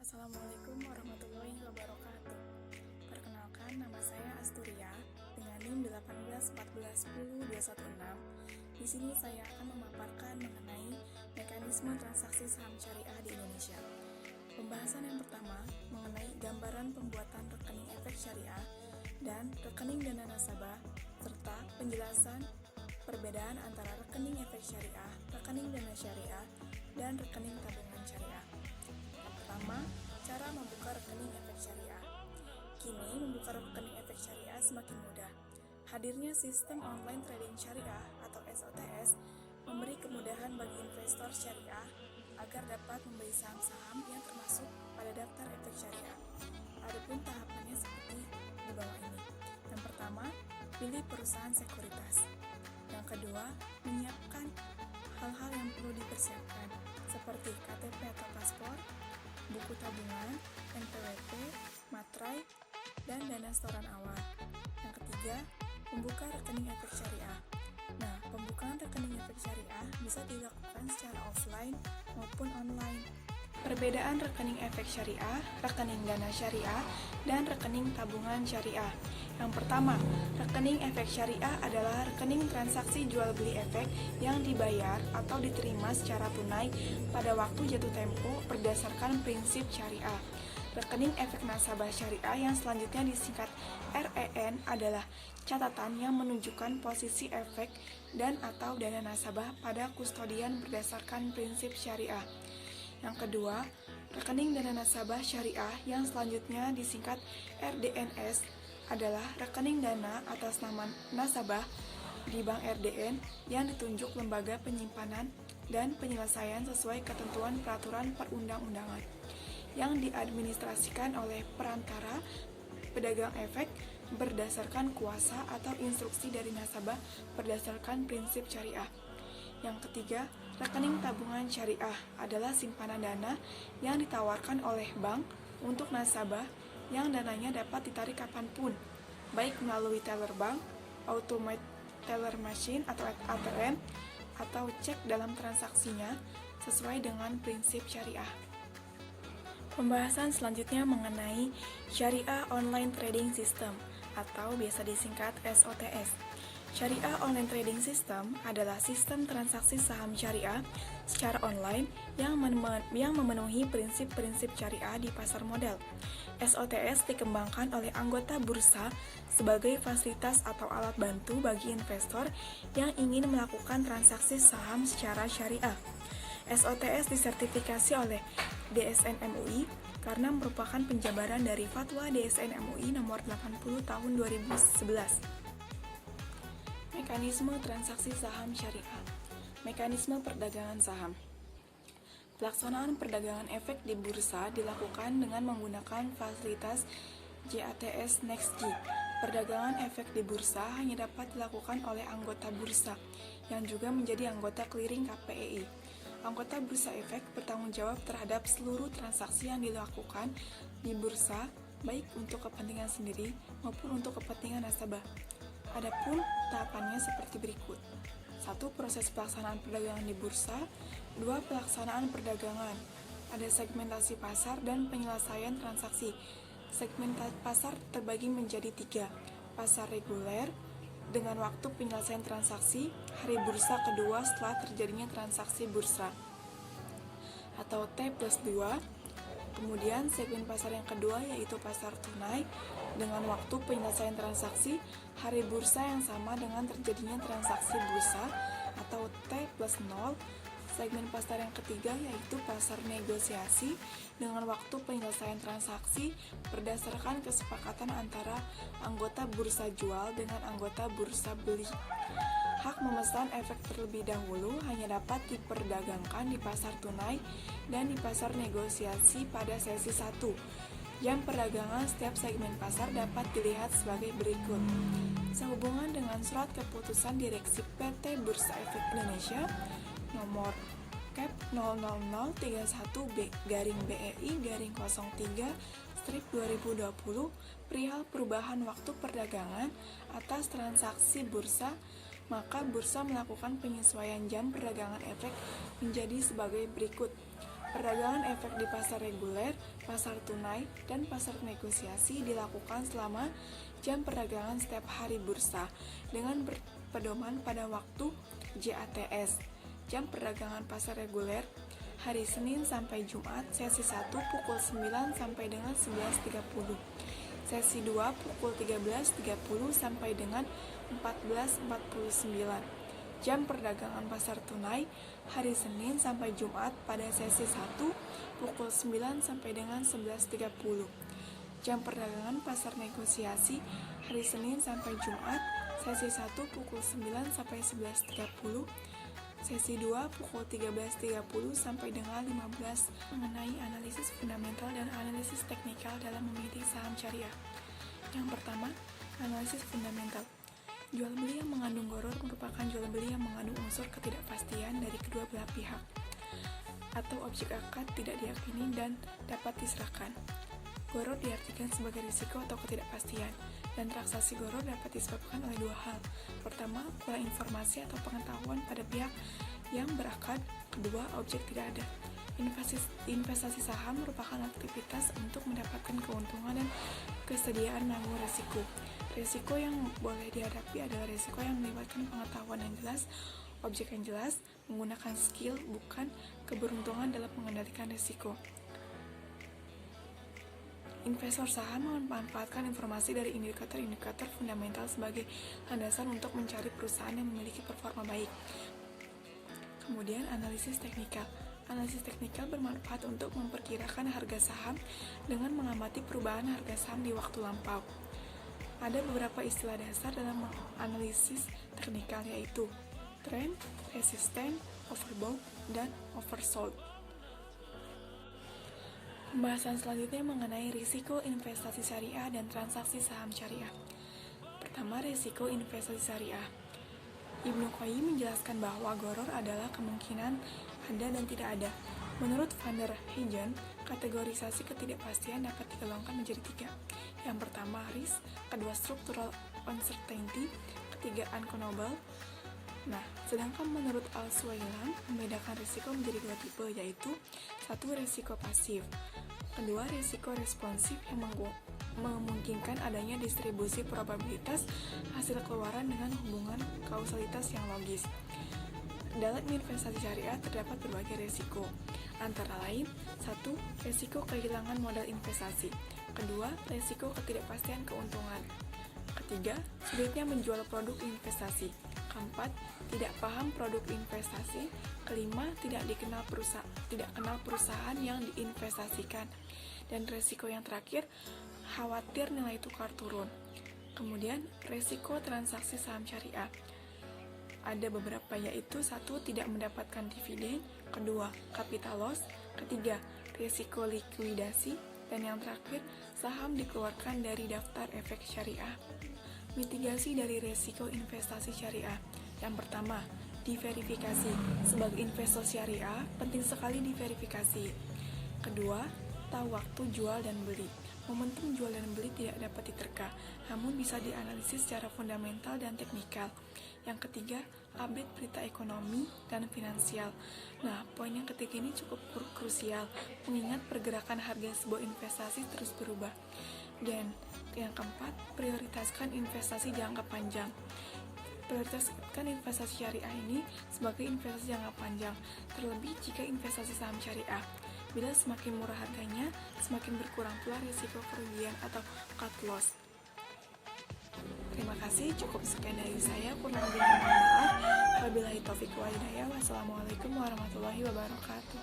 Assalamualaikum warahmatullahi wabarakatuh. Perkenalkan, nama saya Asturia dengan NIM 1814102116. Di sini saya akan memaparkan mengenai mekanisme transaksi saham syariah di Indonesia. Pembahasan yang pertama mengenai gambaran pembuatan rekening efek syariah dan rekening dana nasabah serta penjelasan perbedaan antara rekening efek syariah, rekening dana syariah, dan rekening tabungan syariah. Pertama, cara membuka rekening efek syariah. Kini, membuka rekening efek syariah semakin mudah. Hadirnya sistem online trading syariah atau SOTS memberi kemudahan bagi investor syariah agar dapat membeli saham-saham yang termasuk pada daftar efek syariah. Adapun tahapannya seperti di bawah ini. Yang pertama, pilih perusahaan sekuritas. Yang kedua, menyiapkan hal-hal yang perlu dipersiapkan seperti KTP atau paspor, buku tabungan, NPWP, materai, dan dana setoran awal. Yang ketiga, membuka rekening efek syariah. Nah, pembukaan rekening efek syariah bisa dilakukan secara offline maupun online. Perbedaan rekening efek syariah, rekening dana syariah, dan rekening tabungan syariah. Yang pertama, rekening efek syariah adalah rekening transaksi jual beli efek yang dibayar atau diterima secara tunai pada waktu jatuh tempo berdasarkan prinsip syariah. Rekening efek nasabah syariah yang selanjutnya disingkat REN adalah catatan yang menunjukkan posisi efek dan atau dana nasabah pada kustodian berdasarkan prinsip syariah. Yang kedua, rekening dana nasabah syariah yang selanjutnya disingkat RDNS adalah rekening dana atas nama nasabah di Bank RDN yang ditunjuk lembaga penyimpanan dan penyelesaian sesuai ketentuan peraturan perundang-undangan yang diadministrasikan oleh perantara pedagang efek berdasarkan kuasa atau instruksi dari nasabah berdasarkan prinsip syariah. Yang ketiga, rekening tabungan syariah adalah simpanan dana yang ditawarkan oleh bank untuk nasabah yang dananya dapat ditarik kapanpun, baik melalui teller bank, automated teller machine atau ATM, atau cek dalam transaksinya sesuai dengan prinsip syariah. Pembahasan selanjutnya mengenai Syariah Online Trading System atau biasa disingkat SOTS. Syariah Online Trading System adalah sistem transaksi saham syariah secara online yang memenuhi prinsip-prinsip syariah di pasar modal. SOTS dikembangkan oleh anggota bursa sebagai fasilitas atau alat bantu bagi investor yang ingin melakukan transaksi saham secara syariah. SOTS disertifikasi oleh DSN MUI karena merupakan penjabaran dari Fatwa DSN MUI nomor 80 tahun 2011. Mekanisme transaksi saham syariah. Mekanisme perdagangan saham. Pelaksanaan perdagangan efek di bursa dilakukan dengan menggunakan fasilitas JATS NextG. Perdagangan efek di bursa hanya dapat dilakukan oleh anggota bursa yang juga menjadi anggota clearing KPEI. Anggota bursa efek bertanggung jawab terhadap seluruh transaksi yang dilakukan di bursa, baik untuk kepentingan sendiri maupun untuk kepentingan nasabah. Adapun tahapannya seperti berikut. 1. Proses pelaksanaan perdagangan di bursa. 2. Pelaksanaan perdagangan. Ada segmentasi pasar dan penyelesaian transaksi. Segmentasi pasar terbagi menjadi 3. Pasar reguler dengan waktu penyelesaian transaksi hari bursa kedua setelah terjadinya transaksi bursa atau T+2. Kemudian segmen pasar yang kedua yaitu pasar tunai dengan waktu penyelesaian transaksi hari bursa yang sama dengan terjadinya transaksi bursa atau T+0. Segmen pasar yang ketiga yaitu pasar negosiasi dengan waktu penyelesaian transaksi berdasarkan kesepakatan antara anggota bursa jual dengan anggota bursa beli. Hak memesan efek terlebih dahulu hanya dapat diperdagangkan di pasar tunai dan di pasar negosiasi pada sesi 1. Jam perdagangan setiap segmen pasar dapat dilihat sebagai berikut. Sehubungan dengan surat keputusan Direksi PT Bursa Efek Indonesia nomor Cap 000-BEI-03/2020 perihal perubahan waktu perdagangan atas transaksi bursa, maka bursa melakukan penyesuaian jam perdagangan efek menjadi sebagai berikut. Perdagangan efek di pasar reguler, pasar tunai, dan pasar negosiasi dilakukan selama jam perdagangan setiap hari bursa dengan berpedoman pada waktu JATS. Jam perdagangan pasar reguler hari Senin sampai Jumat, sesi 1 pukul 9 sampai dengan 11.30. Sesi 2 pukul 13.30 sampai dengan 14.49. Jam perdagangan pasar tunai hari Senin sampai Jumat pada sesi 1 pukul 9 sampai dengan 11.30. Jam perdagangan pasar negosiasi hari Senin sampai Jumat sesi 1 pukul 9 sampai 11.30. Sesi 2 pukul 13.30 sampai dengan 15 mengenai analisis fundamental dan analisis teknikal dalam memilih saham syariah. Yang pertama, analisis fundamental. Jual beli yang mengandung gharar merupakan jual beli yang mengandung unsur ketidakpastian dari kedua belah pihak atau objek akad tidak diyakini dan dapat diserahkan. Gharar diartikan sebagai risiko atau ketidakpastian, dan transaksi gharar dapat disebabkan oleh dua hal. Pertama, kurang informasi atau pengetahuan pada pihak yang berakad. Kedua, objek tidak ada. Investasi saham merupakan aktivitas untuk mendapatkan keuntungan dan kesediaan menanggung risiko. Risiko yang boleh dihadapi adalah risiko yang melibatkan pengetahuan yang jelas, objek yang jelas, menggunakan skill, bukan keberuntungan dalam mengendalikan risiko. Investor saham memanfaatkan informasi dari indikator-indikator fundamental sebagai landasan untuk mencari perusahaan yang memiliki performa baik. Kemudian, analisis teknikal. Analisis teknikal bermanfaat untuk memperkirakan harga saham dengan mengamati perubahan harga saham di waktu lampau. Ada beberapa istilah dasar dalam analisis teknikal, yaitu trend, resisten, overbought, dan oversold. Pembahasan selanjutnya mengenai risiko investasi syariah dan transaksi saham syariah. Pertama, risiko investasi syariah. Ibnu Qayyim menjelaskan bahwa gharar adalah kemungkinan ada dan tidak ada. Menurut Van der Haegen, kategorisasi ketidakpastian dapat digolongkan menjadi tiga. Yang pertama, risk, kedua, structural uncertainty, ketiga, unknowable. Nah, sedangkan menurut Al-Suwailan, membedakan risiko menjadi dua tipe, yaitu satu, risiko pasif, kedua, risiko responsif yang memungkinkan adanya distribusi probabilitas hasil keluaran dengan hubungan kausalitas yang logis. Dalam investasi syariah terdapat berbagai risiko, antara lain: 1. Risiko kehilangan modal investasi. Kedua, risiko ketidakpastian keuntungan. Ketiga, sulitnya menjual produk investasi. Keempat, tidak paham produk investasi. Kelima, tidak kenal perusahaan yang diinvestasikan. Dan risiko yang terakhir, khawatir nilai tukar turun. Kemudian, risiko transaksi saham syariah. Ada beberapa, yaitu 1. Tidak mendapatkan dividen. Kedua, capital loss. Ketiga, risiko likuidasi. Dan yang terakhir, saham dikeluarkan dari daftar efek syariah. Mitigasi dari risiko investasi syariah. Yang pertama, diverifikasi. Sebagai investor syariah, penting sekali diverifikasi. Kedua, tahu waktu jual dan beli. Momentum jual dan beli tidak dapat diterka, namun bisa dianalisis secara fundamental dan teknikal. Yang ketiga, update berita ekonomi dan finansial. Nah, poin yang ketiga ini cukup krusial, mengingat pergerakan harga sebuah investasi terus berubah. Dan yang keempat, prioritaskan investasi jangka panjang. Prioritaskan investasi syariah ini sebagai investasi jangka panjang, terlebih jika investasi saham syariah. Bila semakin murah harganya, semakin berkurang pula risiko kerugian atau cut loss. Terima kasih, cukup sekian dari saya. Kurang lebihnya mohon maaf. Wabillahi taufiq wal hidayah. Wassalamualaikum warahmatullahi wabarakatuh.